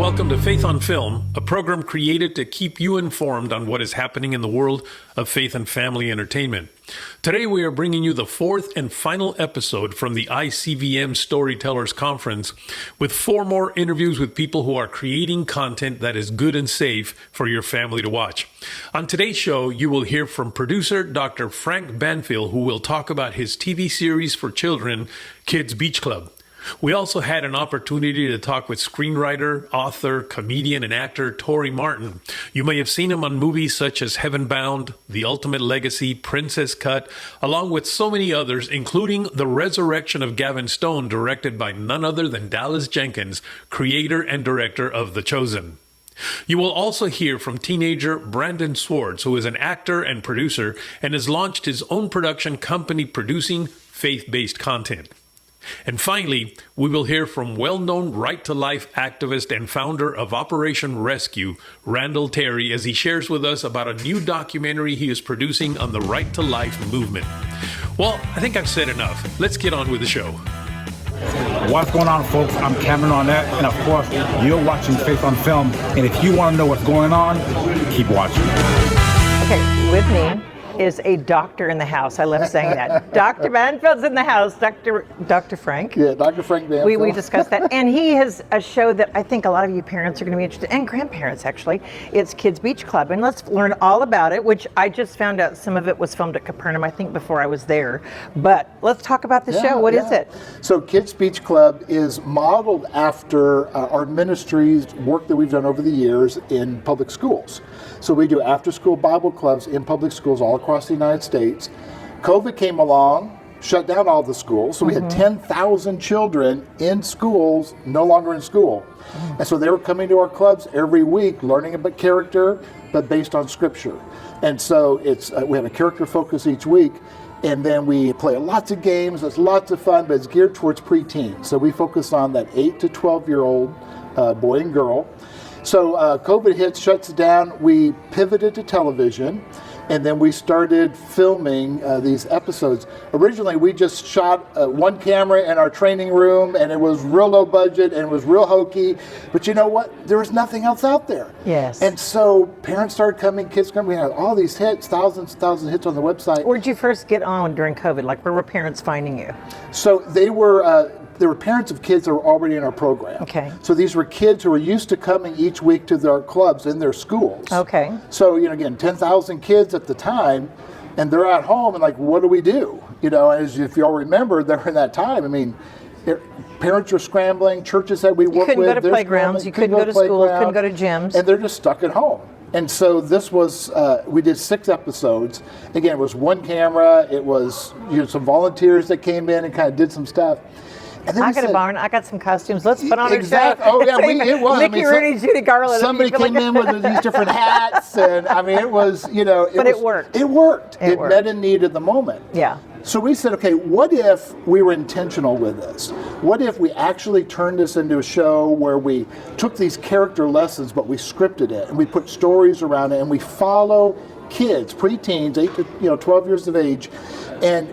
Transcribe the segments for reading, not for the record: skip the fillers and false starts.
Welcome to Faith on Film, a program created to keep you informed on what is happening in the world of faith and family entertainment. Today we are bringing you the fourth and final episode from the ICVM Storytellers Conference, with 4 more interviews with people who are creating content that is good and safe for your family to watch. On today's show, you will hear from producer Dr. Frank Banfill, who will talk about his TV series for children, Kids Beach Club. We also had an opportunity to talk with screenwriter, author, comedian, and actor Tory Martin. You may have seen him on movies such as Heaven Bound, The Ultimate Legacy, Princess Cut, along with so many others, including The Resurrection of Gavin Stone, directed by none other than Dallas Jenkins, creator and director of The Chosen. You will also hear from teenager Brandon Swartz, who is an actor and producer and has launched his own production company producing faith-based content. And finally, we will hear from well-known right-to-life activist and founder of Operation Rescue, Randall Terry, as he shares with us about a new documentary he is producing on the right-to-life movement. Well, I think I've said enough. Let's get on with the show. What's going on, folks? I'm Cameron Arnett, and of course, you're watching Faith on Film. And if you want to know what's going on, keep watching. Okay, with me is a doctor in the house. I love saying that. Dr. Banfield's in the house. Dr. Frank. Yeah, Dr. Frank Banfill. We discussed that. And he has a show that I think a lot of you parents are going to be interested in, and grandparents actually. It's Kids Beach Club. And let's learn all about it, which I just found out some of it was filmed at Capernaum, I think, before I was there. But let's talk about the show. What is it? So Kids Beach Club is modeled after our ministry's work that we've done over the years in public schools. So we do after-school Bible clubs in public schools all across the United States. COVID came along, shut down all the schools, so we had 10,000 children in schools, no longer in school. And so they were coming to our clubs every week, learning about character, but based on Scripture. And so it's we have a character focus each week, and then we play lots of games. It's lots of fun, but it's geared towards preteens. So we focus on that 8 to 12-year-old boy and girl. So COVID hits, shuts down. We pivoted to television, and then we started filming these episodes. Originally, we just shot one camera in our training room, and it was real low budget, and it was real hokey. But you know what? There was nothing else out there. Yes. And so parents started coming, kids coming. We had all these hits, thousands hits on the website. Where'd you first get on during COVID? Like, where were parents finding you? So they were parents of kids that were already in our program. Okay. So these were kids who were used to coming each week to their clubs in their schools. Okay. So, again, 10,000 kids at the time, and they're at home, and like, what do we do? As if you all remember, during that time, parents are scrambling, churches that we work with. You couldn't go to playgrounds, you couldn't go to school, couldn't go to gyms. And they're just stuck at home. And so this was, we did 6 episodes. Again, it was one camera, it was some volunteers that came in and kind of did some stuff. I got a barn. I got some costumes. Let's put on exactly. a show. Oh yeah, it was. Mickey, Rooney, Judy Garland. Somebody came in with these different hats, and it was, it worked. It worked. It met a need at the moment. Yeah. So we said, okay, what if we were intentional with this? What if we actually turned this into a show where we took these character lessons, but we scripted it, and we put stories around it, and we follow kids, preteens, 8 to 12 years of age, and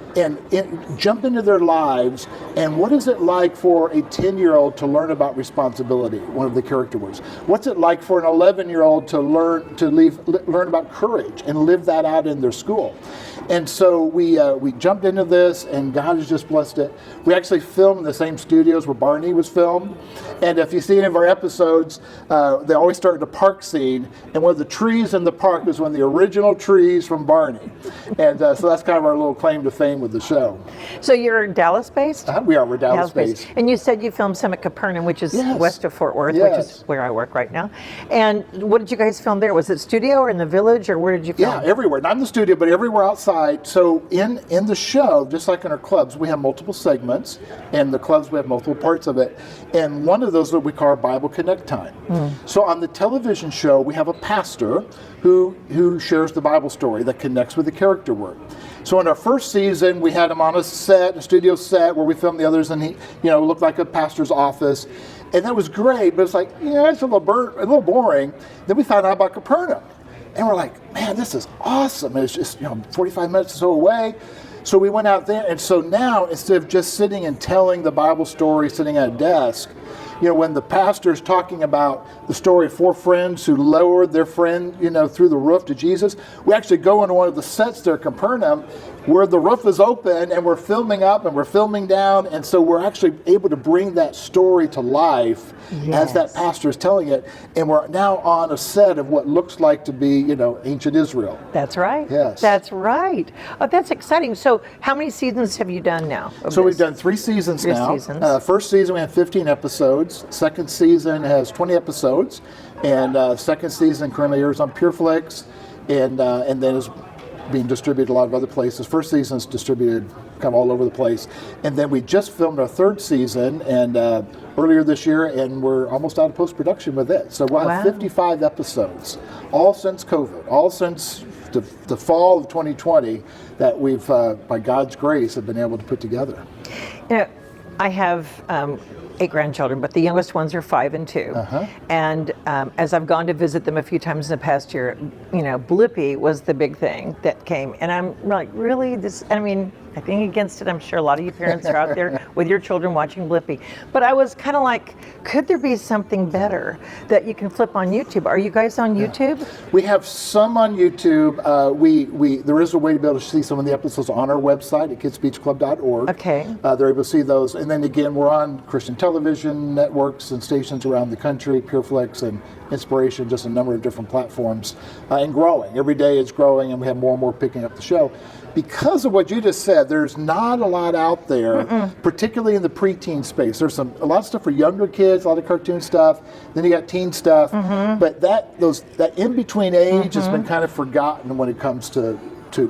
jump into their lives. And what is it like for a 10-year-old to learn about responsibility? One of the character words. What's it like for an 11-year-old to learn about courage and live that out in their school? And so we jumped into this, and God has just blessed it. We actually filmed in the same studios where Barney was filmed. And if you see any of our episodes, they always start in a park scene, and one of the trees in the park is one of the original trees from Barney. And so that's kind of our little claim to fame with the show. So you're Dallas-based? We're Dallas-based. And you said you filmed some at Capernaum, which is west of Fort Worth, which is where I work right now. And what did you guys film there? Was it studio or in the village, or where did you film? Yeah, everywhere. Not in the studio, but everywhere outside. So in the show, just like in our clubs, we have multiple segments. In the clubs, we have multiple parts of it. And one of those that we call our Bible Connect time. So on the television show, we have a pastor who shares the Bible story that connects with the character work. So in our first season, we had him on a studio set where we filmed the others, and he, looked like a pastor's office. And that was great, but it's like, it's a little boring. Then we found out about Capernaum. And we're like, man, this is awesome. And it's just, 45 minutes or so away. So we went out there, and so now, instead of just sitting and telling the Bible story sitting at a desk, when the pastor's talking about the story of 4 friends who lowered their friend, through the roof to Jesus, we actually go into one of the sets there at Capernaum where the roof is open and we're filming up and we're filming down, and so we're actually able to bring that story to life as that pastor is telling it, and we're now on a set of what looks like to be, ancient Israel. That's right. Yes. That's right. Oh, that's exciting. So how many seasons have you done now? So we've done 3 seasons now. First season we had 15 episodes. Second season has 20 episodes, and second season currently airs on PureFlix, and then is being distributed a lot of other places. First season is distributed kind of all over the place, and then we just filmed our 3rd season and earlier this year, and we're almost out of post-production with it. So we'll have 55 episodes, all since COVID, all since the fall of 2020, that we've, by God's grace, have been able to put together. I have 8 grandchildren, but the youngest ones are 5 and 2. And as I've gone to visit them a few times in the past year, Blippi was the big thing that came. And I'm like, really? Nothing against it. I'm sure a lot of you parents are out there with your children watching Blippi. But I was kind of like, could there be something better that you can flip on YouTube? Are you guys on YouTube? We have some on YouTube. There is a way to be able to see some of the episodes on our website at kidsbeachclub.org. Okay. They're able to see those. And then again, we're on Christian television networks and stations around the country, PureFlix and Inspiration, just a number of different platforms, and growing. Every day it's growing, and we have more and more picking up the show. Because of what you just said, there's not a lot out there, particularly in the preteen space. There's a lot of stuff for younger kids, a lot of cartoon stuff. Then you got teen stuff, but that in-between age has been kind of forgotten when it comes to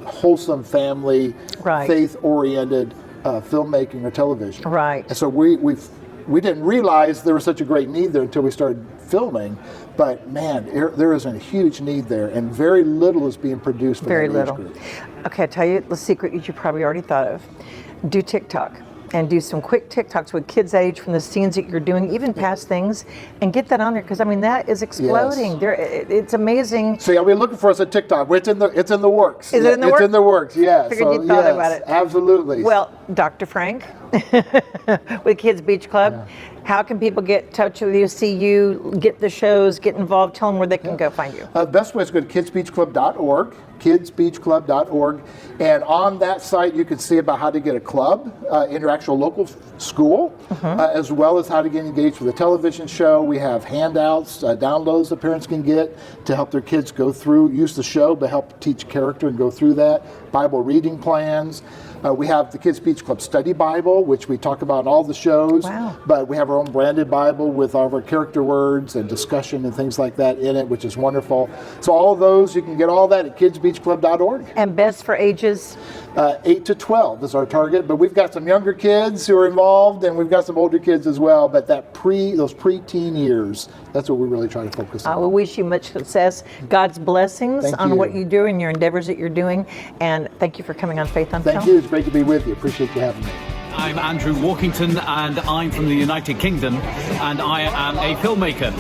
wholesome family, faith-oriented filmmaking or television. Right. And so we didn't realize there was such a great need there until we started filming. But man, there is a huge need there, and very little is being produced for that age group. Okay, I'll tell you the secret you probably already thought of. Do TikTok. And do some quick TikToks with kids that age from the scenes that you're doing, even past things, and get that on there, because that is exploding. Yes. It's amazing. So you'll be looking for us at TikTok. It's in the works. Is it in the works? It's in the works. Yeah. Figured you thought about it. Absolutely. Well, Dr. Frank with Kids Beach Club. How can people get in touch with you, see you, get the shows, get involved? Tell them where they can go find you. The best way is to go to kidsbeachclub.org, kidsbeachclub.org, and on that site you can see about how to get a club in your actual local school, as well as how to get engaged with a television show. We have handouts, downloads that parents can get to help their kids go through, use the show, but help teach character and go through that. Bible reading plans. We have the Kids Beach Club Study Bible, which we talk about in all the shows. Wow. But we have our own branded Bible with all of our character words and discussion and things like that in it, which is wonderful. So all of those, you can get all that at kidsbeachclub.org. And best for ages? 8 to 12 is our target, but we've got some younger kids who are involved, and we've got some older kids as well. But those pre-teen years, that's what we really try to focus on. I will wish you much success, God's blessings on what you do and your endeavors that you're doing, and thank you for coming on Faith on Film. Thank you. It's great to be with you. Appreciate you having me. I'm Andrew Walkington, and I'm from the United Kingdom, and I am a filmmaker,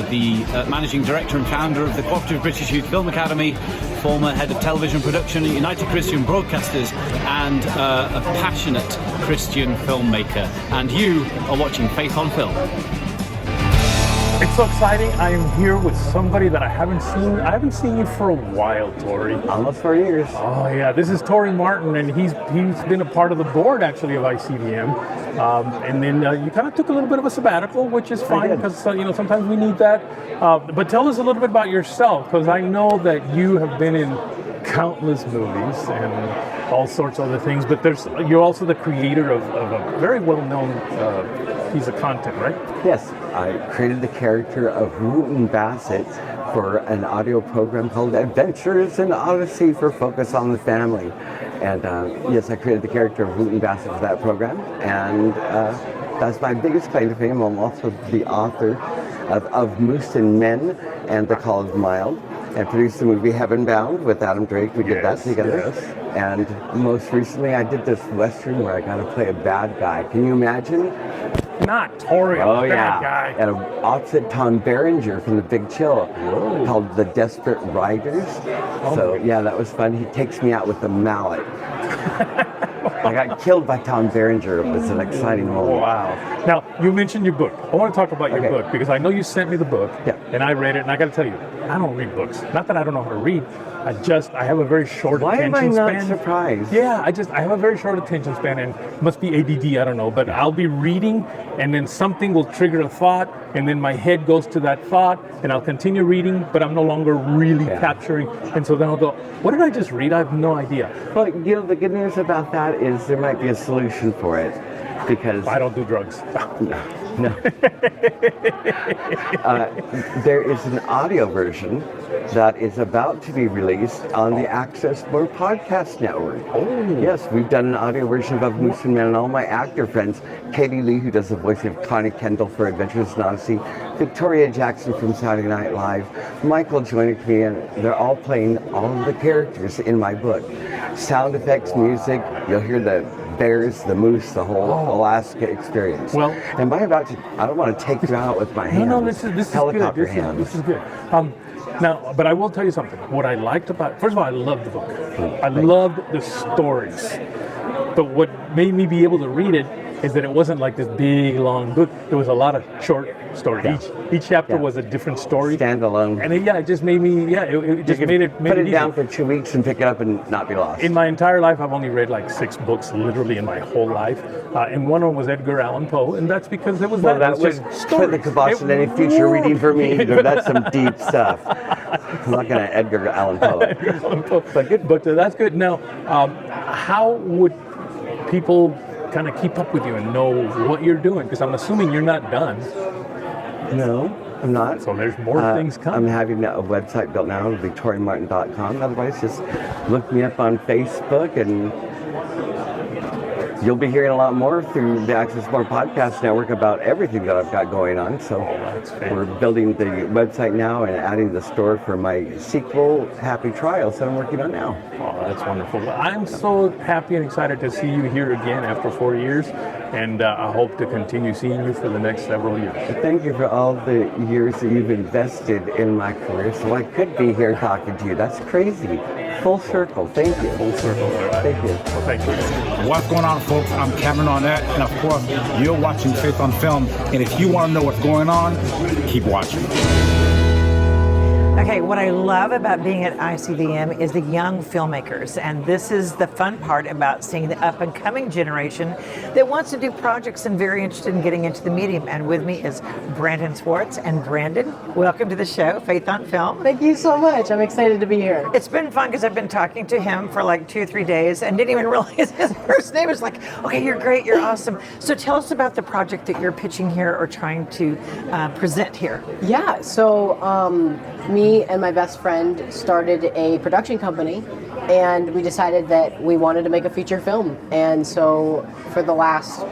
the managing director and founder of the Cooperative British Youth Film Academy, former head of television production at United Christian Broadcasters, and a passionate Christian filmmaker. And you are watching Faith on Film. It's so exciting. I am here with somebody that I haven't seen. I haven't seen you for a while, Tory. Almost 4 years. Oh yeah, this is Tory Martin, and he's been a part of the board actually of ICVM. And then you kind of took a little bit of a sabbatical, which is fine because sometimes we need that. But tell us a little bit about yourself, because I know that you have been in countless movies and all sorts of other things. But you're also the creator of a very well-known piece of content, right? Yes, I created the character of Wooten Bassett for an audio program called Adventures in Odyssey for Focus on the Family. And yes, I created the character of Wooten Bassett for that program, and that's my biggest claim to fame. I'm also the author of Moose and Men and The Call of the Mild, and produced the movie Heaven Bound with Adam Drake. We did that together. Yes. And most recently I did this Western where I got to play a bad guy. Can you imagine? Not Tory, bad guy. And opposite Tom Berenger from The Big Chill, called The Desperate Riders. So yeah, that was fun. He takes me out with a mallet. I got killed by Tom Berenger. It was an exciting moment. Wow. Now, you mentioned your book. I want to talk about your Okay. book because I know you sent me the book, Yeah. and I read it, and I got to tell you, I don't read books. Not that I don't know how to read. I have a very short Why am attention I not span. surprised? Yeah, I have a very short attention span, and must be ADD, I don't know, but I'll be reading, and then something will trigger a thought, and then my head goes to that thought, and I'll continue reading, but I'm no longer really capturing, and so then I'll go, what did I just read? I have no idea. Well, you know, the good news about that is there might be a solution for it, because I don't do drugs. no. There is an audio version that is about to be released on the Access More Podcast Network. Oh. Yes, we've done an audio version of Moose and Man, and all my actor friends, Katie Lee, who does the voice of Connie Kendall for Adventures in Odyssey, Victoria Jackson from Saturday Night Live, Michael joining me, and they're all playing all of the characters in my book. Sound effects, music, you'll hear the bears, the moose, the whole Alaska experience. Well, am I about to? I don't want to take you out with my hands. No, this is helicopter good. hands. This is good. Now, but I will tell you something. What I liked about, first of all, I loved the book. I loved the stories. But what made me be able to read it is that it wasn't like this big, long book. There was a lot of short stories. Yeah. Each chapter was a different story. Standalone. And it just made me, it just made it Put it easy. down for 2 weeks and pick it up and not be lost. In my entire life, I've only read like 6 books, literally in my whole life. And one of them was Edgar Allan Poe, and that's because it was Well, that that was would just put the stories. kibosh on any future reading for me. That's some deep stuff. I'm looking at Edgar Allan Poe. But that's good. Now, how would people kind of keep up with you and know what you're doing? Because I'm assuming you're not done. No, I'm not. So there's more things coming. I'm having a website built now, it'll be torymartin.com. Otherwise, just look me up on Facebook, and you'll be hearing a lot more through the Access More Podcast Network about everything that I've got going on. So we're building the website now and adding the store for my sequel, Happy Trials, that I'm working on now. Oh, that's wonderful. I'm so happy and excited to see you here again after 4 years, and I hope to continue seeing you for the next several years. Thank you for all the years that you've invested in my career, so I could be here talking to you. That's crazy. Full circle. Thank you. Full circle. All right. Thank you. Well, thank you. What's going on, folks? I'm Cameron Arnett, and of course, you're watching Faith on Film. And if you want to know what's going on, keep watching. Okay, what I love about being at ICVM is the young filmmakers, and this is the fun part about seeing the up-and-coming generation that wants to do projects and very interested in getting into the medium. And with me is Brandon Swartz. And Brandon, welcome to the show, Faith on Film. Thank you so much. I'm excited to be here. It's been fun because I've been talking to him for like 2 or 3 days and didn't even realize his first name. It's like, okay, you're great, you're awesome. So tell us about the project that you're pitching here or trying to present here. Yeah, so me and my best friend started a production company, and we decided that we wanted to make a feature film. And so for the last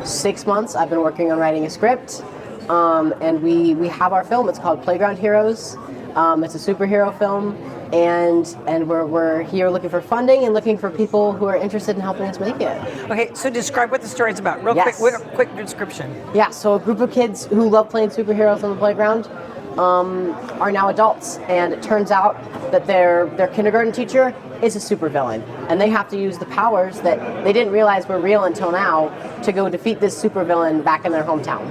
6 months, I've been working on writing a script, and we have our film. It's called Playground Heroes. It's a superhero film, and we're here looking for funding and looking for people who are interested in helping us make it. Okay, so describe what the story's about. Real Yes. quick description. Yeah, so a group of kids who love playing superheroes on the playground are now adults, and it turns out that their kindergarten teacher is a supervillain, and they have to use the powers that they didn't realize were real until now to go defeat this supervillain back in their hometown.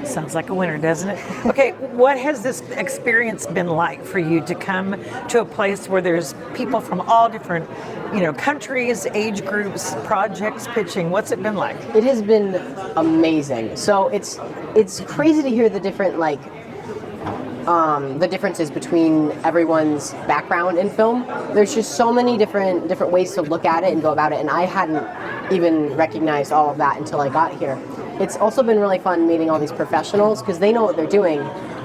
Sounds like a winner, doesn't it? Okay, what has this experience been like for you to come to a place where there's people from all different, countries, age groups, projects pitching? What's it been like? It has been amazing. So it's crazy to hear the different the differences between everyone's background in film. There's just so many different ways to look at it and go about it, and I hadn't even recognized all of that until I got here. It's also been really fun meeting all these professionals because they know what they're doing,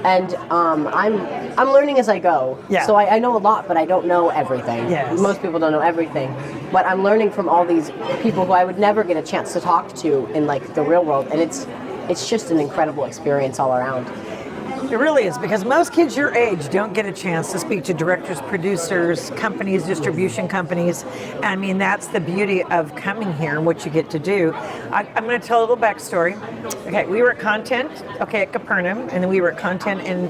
and I'm learning as I go. Yeah. So I know a lot, but I don't know everything. Yes. Most people don't know everything, but I'm learning from all these people who I would never get a chance to talk to in the real world, and it's just an incredible experience all around. It really is, because most kids your age don't get a chance to speak to directors, producers, companies, distribution companies. I mean, that's the beauty of coming here and what you get to do. I'm going to tell a little backstory. Okay, we were at Content, at Capernaum, and then we were at Content in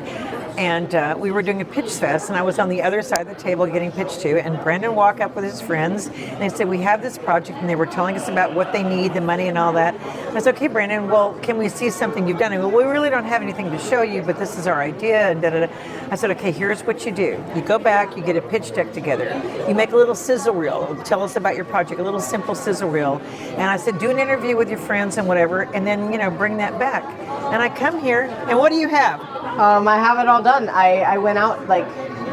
and we were doing a pitch fest, and I was on the other side of the table getting pitched to, and Brandon walked up with his friends, and they said, we have this project, and they were telling us about what they need, the money and all that. I said, okay, Brandon, well, can we see something you've done? And we really don't have anything to show you, but this is our idea, and da-da-da. I said, okay, here's what you do. You go back, you get a pitch deck together. You make a little sizzle reel. Tell us about your project, a little simple sizzle reel. And I said, do an interview with your friends and whatever, and then, bring that back. And I come here, and what do you have? I have it all done. I went out like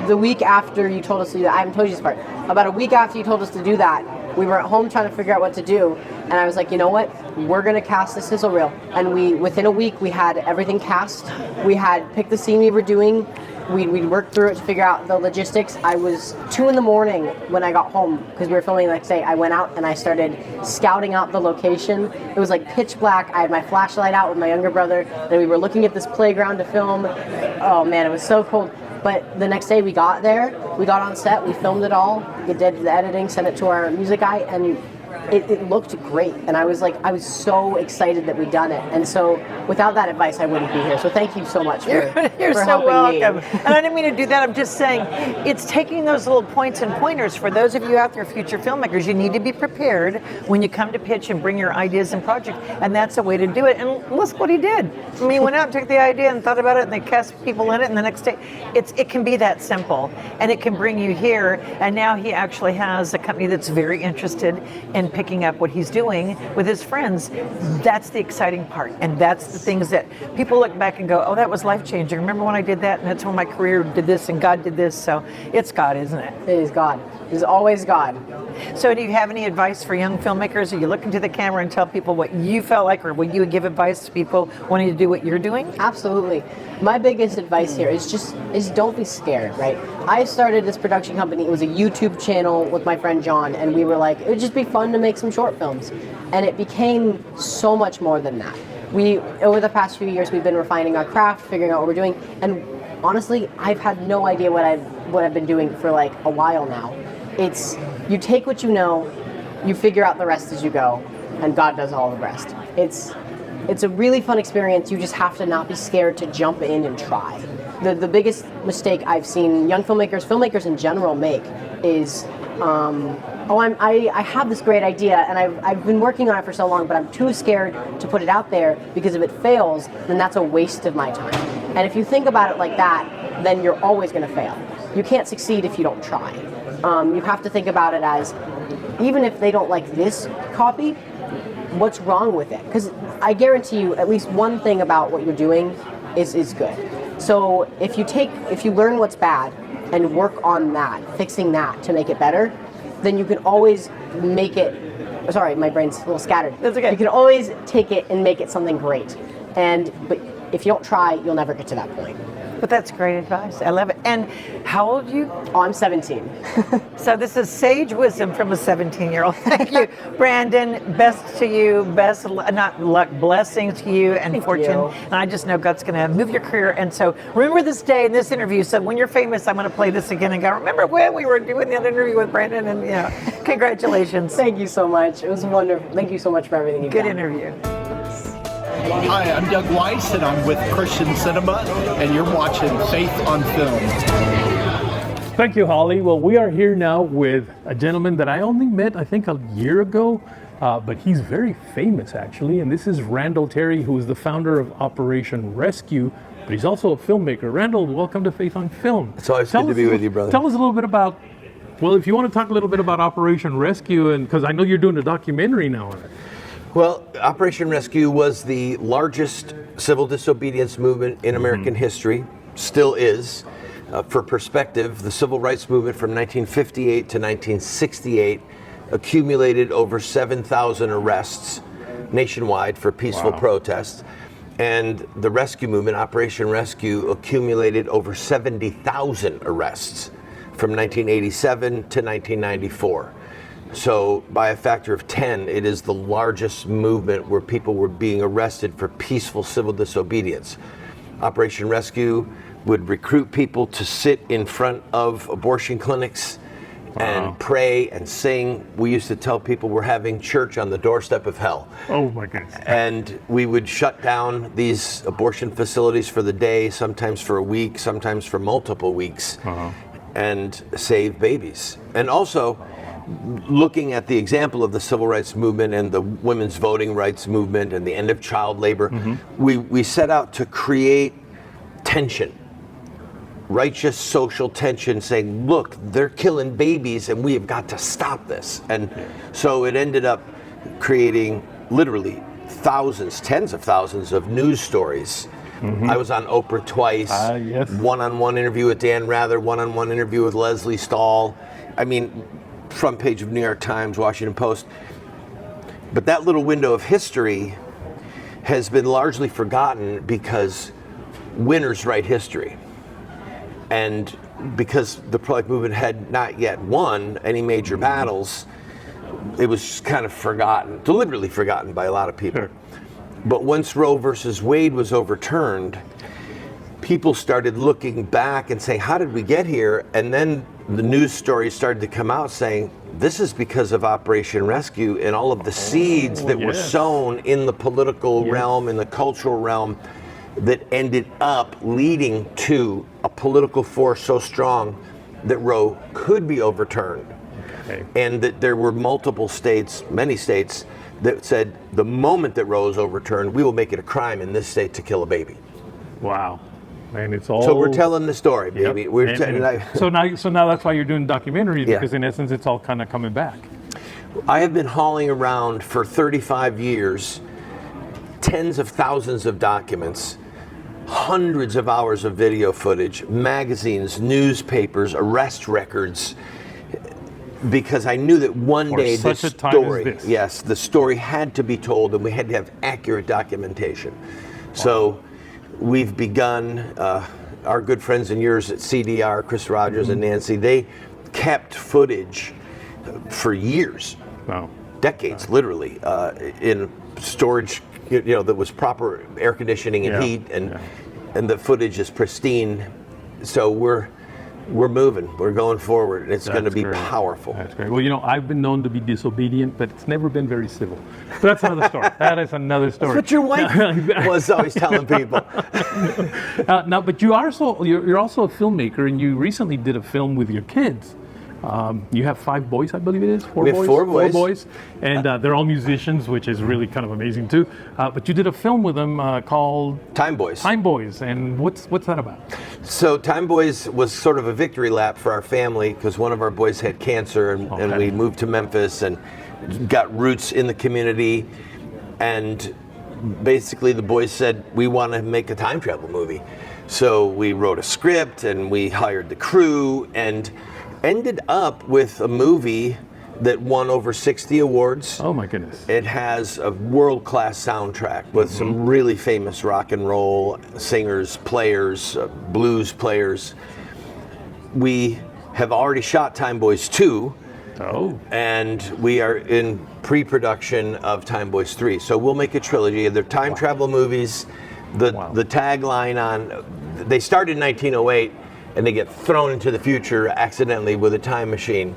the week after you told us to do that. I haven't told you this part. About a week after you told us to do that, we were at home trying to figure out what to do. And I was like, you know what? We're going to cast the sizzle reel. And within a week, we had everything cast. We had picked the scene we were doing. We'd worked through it to figure out the logistics. I was 2 a.m. when I got home because we were filming the next day. I went out and I started scouting out the location. It was like pitch black. I had my flashlight out with my younger brother, and we were looking at this playground to film. Oh man, it was so cold. But the next day we got there, we got on set, we filmed it all, we did the editing, sent it to our music guy, and it looked great. And I was so excited that we'd done it. And so without that advice, I wouldn't be here. So thank you so much You're for so helping welcome. me. And I didn't mean to do that. I'm just saying it's taking those little points and pointers for those of you out there, future filmmakers. You need to be prepared when you come to pitch and bring your ideas and project. And that's a way to do it. And look what he did. I mean, he went out and took the idea and thought about it, and they cast people in it, and the next day, it can be that simple. And it can bring you here. And now he actually has a company that's very interested in picking up what he's doing with his friends. That's the exciting part. And that's the things that people look back and go, oh, that was life-changing. Remember when I did that? And that's when my career did this and God did this. So it's God, isn't it? It is God. It is always God. So do you have any advice for young filmmakers? Are you look into the camera and tell people what you felt like, or would you give advice to people wanting to do what you're doing? Absolutely. My biggest advice here is don't be scared, right? I started this production company. It was a YouTube channel with my friend John, and we were like, it would just be fun to make some short films. And it became so much more than that. Over the past few years, we've been refining our craft, figuring out what we're doing, and honestly, I've had no idea what I've been doing for like a while now. It's, you take what you know, you figure out the rest as you go, and God does all the rest. It's a really fun experience. You just have to not be scared to jump in and try. The biggest mistake I've seen young filmmakers in general make is, I have this great idea and I've been working on it for so long, but I'm too scared to put it out there because if it fails, then that's a waste of my time. And if you think about it like that, then you're always going to fail. You can't succeed if you don't try. You have to think about it as, even if they don't like this copy, what's wrong with it? Because I guarantee you at least one thing about what you're doing is good. So if you learn what's bad and work on that, fixing that to make it better, then you can always make it, sorry, my brain's a little scattered. That's okay. You can always take it and make it something great. But if you don't try, you'll never get to that point. But that's great advice. I love it. And how old are you? Oh, I'm 17. So this is sage wisdom from a 17-year-old. Thank you, Brandon. Best to you. Best, not luck, blessings to you and Thank fortune. you. And I just know God's going to move your career. And so remember this day in this interview. So when you're famous, I'm going to play this again and go, remember when we were doing that interview with Brandon? And congratulations. Thank you so much. It was wonderful. Thank you so much for everything you've Good done. interview. Hi, I'm Doug Weiss, and I'm with Christian Cinema, and you're watching Faith on Film. Thank you, Holly. Well, we are here now with a gentleman that I only met, I think, a year ago, but he's very famous, actually. And this is Randall Terry, who is the founder of Operation Rescue, but he's also a filmmaker. Randall, welcome to Faith on Film. It's always good to be with you, brother. Tell us a little bit about, well, if you want to talk a little bit about Operation Rescue, and because I know you're doing a documentary now on it. Well, Operation Rescue was the largest civil disobedience movement in American history, still is. For perspective, the civil rights movement from 1958 to 1968 accumulated over 7,000 arrests nationwide for peaceful protests. And the rescue movement, Operation Rescue, accumulated over 70,000 arrests from 1987 to 1994. So by a factor of 10, it is the largest movement where people were being arrested for peaceful civil disobedience. Operation Rescue would recruit people to sit in front of abortion clinics and pray and sing. We used to tell people we're having church on the doorstep of hell. Oh my goodness. And we would shut down these abortion facilities for the day, sometimes for a week, sometimes for multiple weeks, and save babies. And also, looking at the example of the civil rights movement and the women's voting rights movement and the end of child labor, we set out to create tension. Righteous social tension, saying, look, they're killing babies and we have got to stop this. And so it ended up creating literally thousands, tens of thousands of news stories. I was on Oprah twice, one-on-one interview with Dan Rather, one-on-one interview with Leslie Stahl. I mean, front page of New York Times, Washington Post. But that little window of history has been largely forgotten because winners write history. And because the pro-life movement had not yet won any major battles, it was just kind of forgotten, deliberately forgotten by a lot of people. But once Roe versus Wade was overturned, people started looking back and saying, how did we get here? And then the news stories started to come out saying, this is because of Operation Rescue and all of the seeds that were sown in the political realm, in the cultural realm, that ended up leading to a political force so strong that Roe could be overturned. And that there were multiple states, many states, that said the moment that Roe is overturned, we will make it a crime in this state to kill a baby. Wow. And it's all. So we're telling the story, baby. So now that's why you're doing documentaries, because in essence it's all kind of coming back. I have been hauling around for 35 years, tens of thousands of documents, hundreds of hours of video footage, magazines, newspapers, arrest records, because I knew that one day this story, the story had to be told, and we had to have accurate documentation. So we've begun, our good friends and yours at CDR, Chris Rogers and Nancy, they kept footage for years, decades, literally, in storage, that was proper air conditioning and heat, and the footage is pristine. So we're moving, we're going forward, and it's going to be powerful. That's great. Well, I've been known to be disobedient, but it's never been very civil. But that's another story. That is another story. That's what your wife was always telling people. Now, but you're also a filmmaker, and you recently did a film with your kids. You have 5 boys, I believe it is. We have 4 boys. 4 boys, and they're all musicians, which is really kind of amazing too. But you did a film with them called Time Boys. Time Boys, and what's that about? So Time Boys was sort of a victory lap for our family because one of our boys had cancer, and we moved to Memphis and got roots in the community. And basically, the boys said, we want to make a time travel movie. So we wrote a script and we hired the crew and ended up with a movie that won over 60 awards. Oh my goodness. It has a world-class soundtrack with some really famous rock and roll singers, players, blues players. We have already shot Time Boys 2. And we are in pre-production of Time Boys 3. So we'll make a trilogy. They're time travel movies. The tagline they started in 1908, and they get thrown into the future accidentally with a time machine.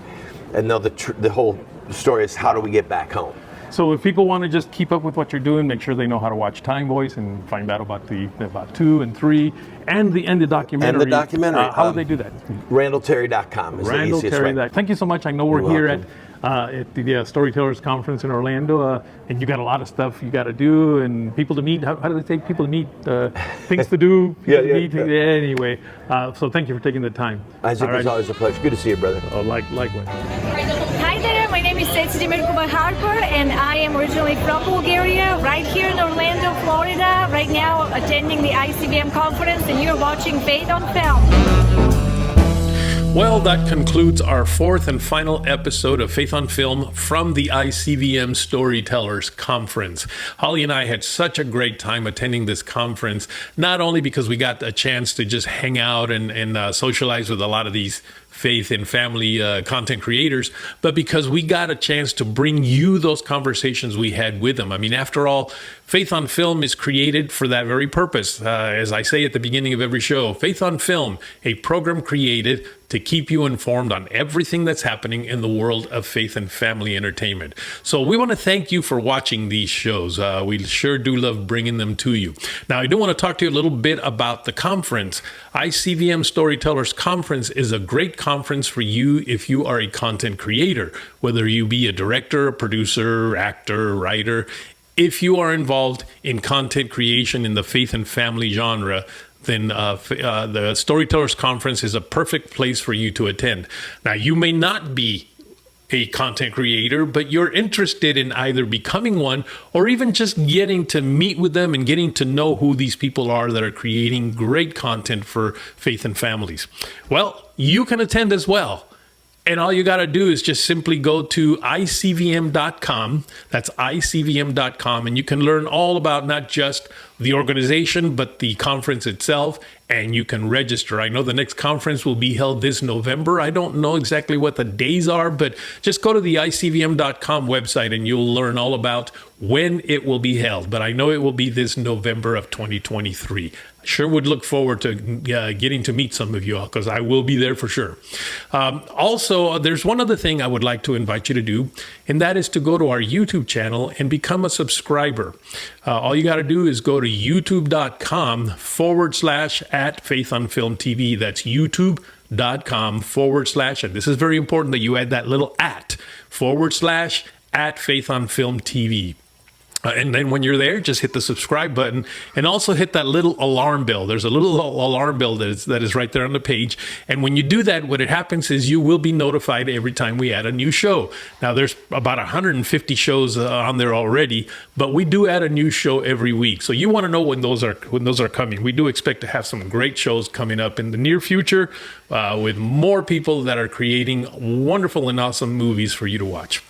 And now the whole story is, how do we get back home? So if people want to just keep up with what you're doing, make sure they know how to watch Time Boys and find out about 2 and 3 and the documentary. How would they do that? RandallTerry.com is the easiest way. Thank you so much. I know we're here at the Storytellers Conference in Orlando, and you got a lot of stuff you got to do and people to meet. How do they say people to meet? Things to do. Anyway, so thank you for taking the time. Isaac, it's always a pleasure. Good to see you, brother. Likewise. Hi there, my name is Ceci Harper, and I am originally from Bulgaria, right here in Orlando, Florida, right now attending the ICVM conference, and you're watching Faith on Film. Well, that concludes our 4th and final episode of Faith on Film from the ICVM Storytellers Conference. Holly and I had such a great time attending this conference, not only because we got a chance to just hang out and socialize with a lot of these faith and family content creators, but because we got a chance to bring you those conversations we had with them. I mean, after all, Faith on Film is created for that very purpose. As I say at the beginning of every show, Faith on Film, a program created to keep you informed on everything that's happening in the world of faith and family entertainment. So we want to thank you for watching these shows. We sure do love bringing them to you. Now, I do want to talk to you a little bit about the conference. ICVM Storytellers Conference is a great conference for you if you are a content creator, whether you be a director, a producer, actor, writer. If you are involved in content creation in the faith and family genre, then the Storytellers Conference is a perfect place for you to attend. Now, you may not be a content creator, but you're interested in either becoming one or even just getting to meet with them and getting to know who these people are that are creating great content for faith and families. Well, you can attend as well. And all you got to do is just simply go to ICVM.com. That's ICVM.com. And you can learn all about not just the organization, but the conference itself. And you can register. I know the next conference will be held this November. I don't know exactly what the days are, but just go to the ICVM.com website and you'll learn all about when it will be held. But I know it will be this November of 2023. Sure would look forward to getting to meet some of you all, because I will be there for sure. Also, there's one other thing I would like to invite you to do, and that is to go to our YouTube channel and become a subscriber. All you got to do is go to youtube.com/@FaithOnFilmTV. That's youtube.com/ and this is very important that you add that little @/@FaithOnFilmTV. And then when you're there, just hit the subscribe button and also hit that little alarm bell. There's a little alarm bell that is right there on the page. And when you do that, what happens is you will be notified every time we add a new show. Now, there's about 150 shows on there already, but we do add a new show every week. So you want to know when those are coming. We do expect to have some great shows coming up in the near future with more people that are creating wonderful and awesome movies for you to watch.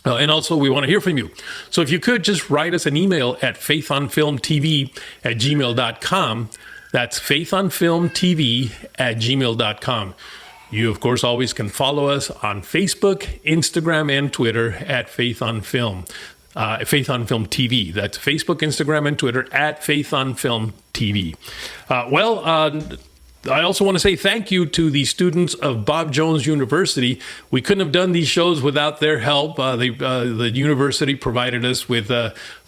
And also, we want to hear from you. So if you could just write us an email at faithonfilmtv@gmail.com. That's faithonfilmtv@gmail.com. You, of course, always can follow us on Facebook, Instagram, and Twitter at Faith on Film. Faith on Film TV. That's Facebook, Instagram, and Twitter at Faith on Film TV. I also want to say thank you to the students of Bob Jones University. We couldn't have done these shows without their help. The university provided us with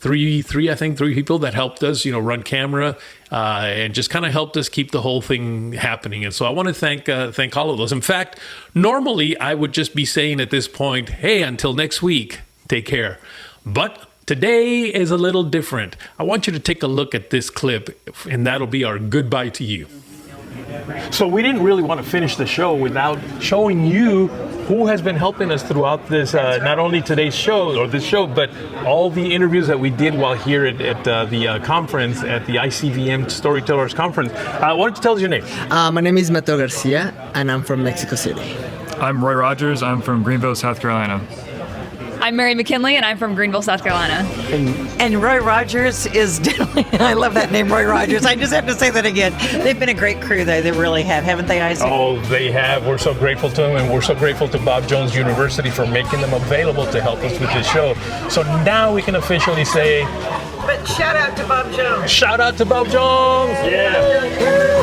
three people that helped us, run camera and just kind of helped us keep the whole thing happening. And so I want to thank all of those. In fact, normally I would just be saying at this point, hey, until next week, take care. But today is a little different. I want you to take a look at this clip, and that'll be our goodbye to you. So we didn't really want to finish the show without showing you who has been helping us throughout this, not only today's show or this show, but all the interviews that we did while here at the conference, at the ICVM Storytellers Conference. Why don't you tell us your name? My name is Mateo Garcia, and I'm from Mexico City. I'm Roy Rogers. I'm from Greenville, South Carolina. I'm Mary McKinley, and I'm from Greenville, South Carolina. And Roy Rogers is definitely, I love that name, Roy Rogers. I just have to say that again. They've been a great crew, though. They really have, haven't they, Isaac? Oh, they have. We're so grateful to them, and we're so grateful to Bob Jones University for making them available to help us with this show. So now we can officially say... But shout out to Bob Jones. Shout out to Bob Jones! Yeah!